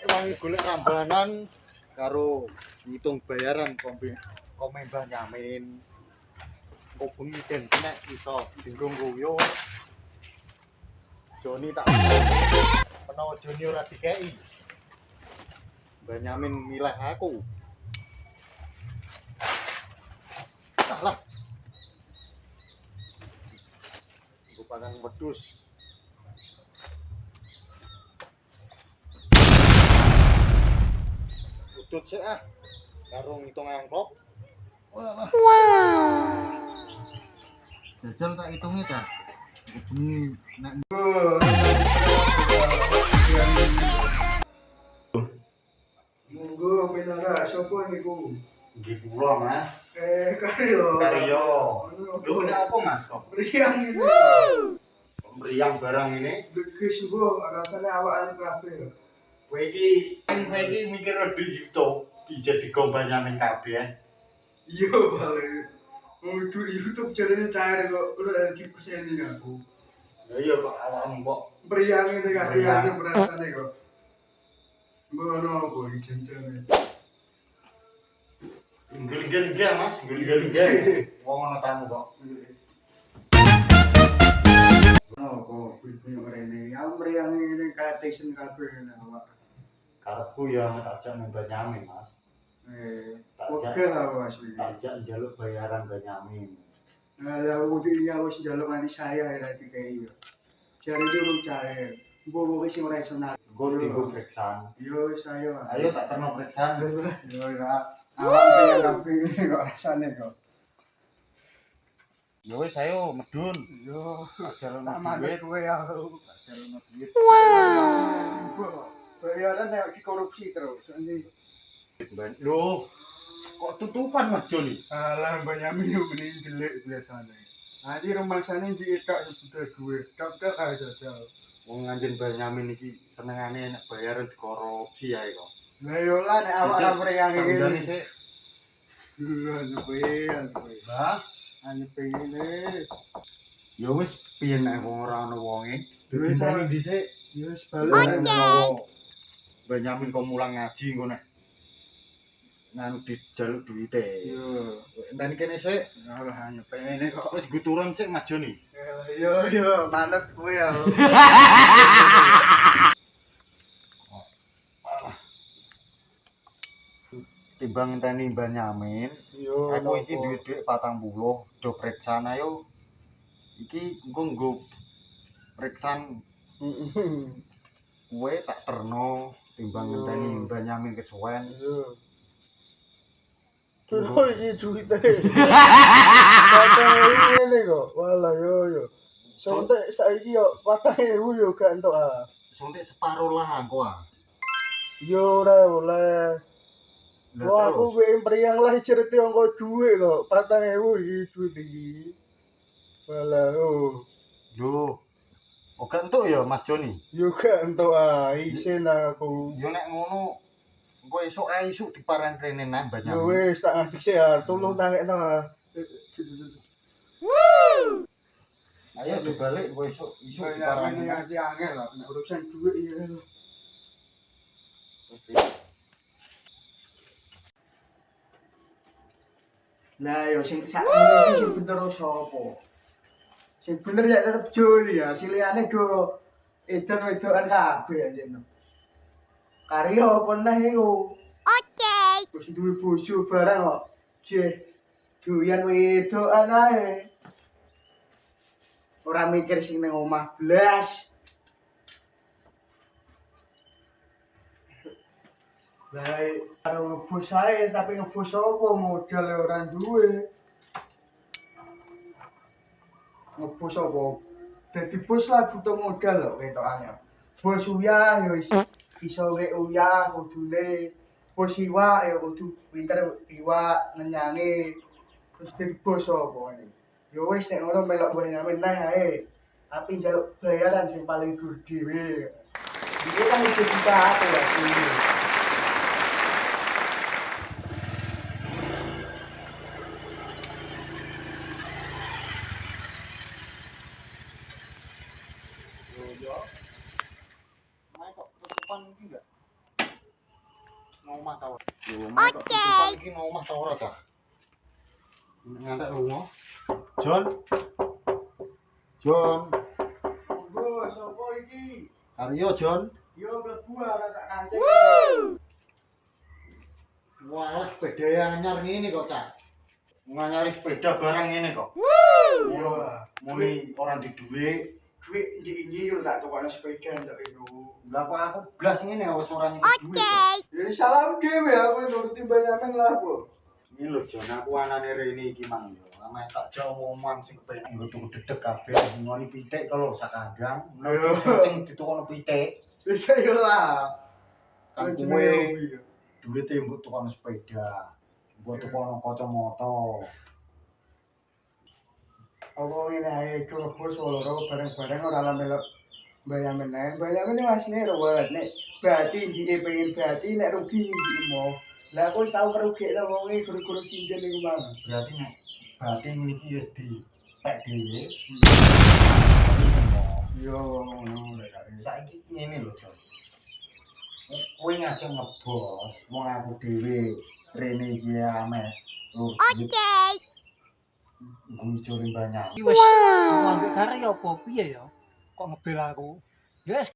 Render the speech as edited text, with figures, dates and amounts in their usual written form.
wangi golek rambanan karo ngitung bayaran kombe Mbah Nyamin. Kok bengi den nek iso dinggung guyu. Joni tak menawa Joni ora dikeki. Mbah Nyamin milih aku. Lah. Iku panang wedhus. Udut sik ah. Karo ngitung amplop. Walah. Wow. Jajal tak hitunge, Cak. Bengi nek monggo penara sapa niku? nggih kula, Mas. Karyo. Karyo. Lho nek apa, Mas kok? Meriang ini. Meriang barang ini. Geges bu, rasanya awakan kabeh. Kowe iki mikir di YouTube dijadi Mbah Nyamin kabeh. Iya, balik. Di YouTube jadinya cair kok udah lagi kesini aku. Ya iya kok awakmu kok Meriang ini kan meriang berasanya kok. Ngono apa jenjane. Inggil-inggil Mas, inggil-inggil. Wong ana tamu kok. Oh, kok bingung rene. Aku meriang ini kayak Tyson kabeh awak. Karepku ya tajak Mbah Nyamin, Mas. Oke lah asli. Tajak njaluk bayaran Mbah Nyamin. Nah, aku dia wis njaluk nganti saya ya dikei yo. Jare durung cair. Mbok wis ora iso nak. Engko dienggo periksaan. Yo saya. Ayo tak terno periksaan. Yo ora. Awak pengen kabeh kok rasane kok. Ya wis ayo medun. Yo, Jalan tak mandek kowe aku. Jalan duit. Wow. Bayaran nek dikorupsi terus. Loh, kok tutupan Mas Joni? Alah banyamin yo mending jelek biasane. Nanti rumah sana diitak sudah duit. Tak aja jauh. Wong nganjen Mbah Nyamin iki senengane nek bayaran dikorupsi ae kok. Lah yo lah nek awak mriyang iki. Tandane sik. Lah nyepe. Lah, Ane pengen ya wis piye nek wong ora ana wonge. Wis Dinteni dhisik. yo wis balik. Mbah Nyamin kok mulang ngaji engko nek nganu dijaluk duwite. Yo, Enteni kene sik. alah nyepene kok. Wis guturun sik Mas Joni. Yo, manut kowe ya. Timbang enteni Mbah Nyamin, Yo, aku iki duwe dhuwit 40 do periksan ayo. Iki engko nggo periksan kowe tak terno timbang enteni Mbah Nyamin kesuwen. Yo. Terus iki duwite. Patah ini kok. Walah yo. Sontek saiki yo 4.000 yo gak entuk ah. Suntik separo lah engko ah. Yo ora oleh. Wah aku pengen meriang lah cerita engko duit kok. 4.000 iki duit iki. Walah oh. Lho. Oh gak entuk ya Mas Joni? Yo gak entuk ah, isin aku. Yo nek ngono engko esuk ae isuk diparang rene nang Mbah Yo Nyamin. wis tak ngadeg sih ah, tolong tangekno ah. Ayo dibalik engko esuk Parang diparang ini nang. ngaji angel lah, nek urusan duit ya. Lah yo sing sak iki sing bener sapa? Sing bener ya tetep Joni ya, silihane do edan-edokan kabeh aja no. Karyo apa neh iku? Oke. Terus duwe bojo barang kok. Jeh doyan wedokan ae. Ora mikir sing nang omah blas. Lah karo ngebus ae tapi ngebus apa modal ora duwe. Ngebus apa? Dadi bos lah butuh modal lho ketokane. Bos uyah ya iso wek uyah kudune. Bos iwak ya kudu pinter iwak nenyange. Terus dadi bos apa ngene. Ya wis nek ngono melok Mbah Nyamin neh ae. Tapi njaluk bayaran sing paling dur dhewe. Iki kan iso kita aku ya. Yo. Main kok kesupan iki enggak? omah ta. Oke. Iki nang omah ta ora ta? Ngantek lunga. Jon. Jon. Monggo, sapa iki? Aryo Jon. Yo mlebu ora tak kancing. Wah, sepeda anyar ngene kok, Cak. Nganyari sepeda barang ngene kok. Yo, Muni ora di dhuwit. duit iki yo tak tukokno sepeda ndak itu. Lah kok aku blas ngene wis ora nyukup dhuwit. Ya salam dhewe aku nuruti Benyamin lah, Bu. Ini lho Jon, aku anane rene iki mang yo. Ame tak jauh omongan sing kepenak nggo tuku dedeg kabeh ngoni pitik kalau sak kandang. Lho. Penting ditukono pitik. Bisa yo lah. Kan Jenenge kowe hobi yo. duwite mbok tukono sepeda. Mbok tukono kacamata. Apa ngene ae klebus loro bareng-bareng ora lah melok Benyamin ae. Benyamin ini asline ora walet nek berarti ndike pengen berarti nek rugi ndike mau. Lah aku wis tau kerugekno wong iki guru-guru sinjen iku mang. Berarti nek batin iki wis dipek dhewe. Yo ngono lek ae. Saiki ngene lho, Jon. Kowe ngajak ngebos, wong aku dhewe rene iki ame. Oke. Ngucurin banyak. Iki wis wow. Ambek karya apa piye ya? Kok ngebel aku? Ya wis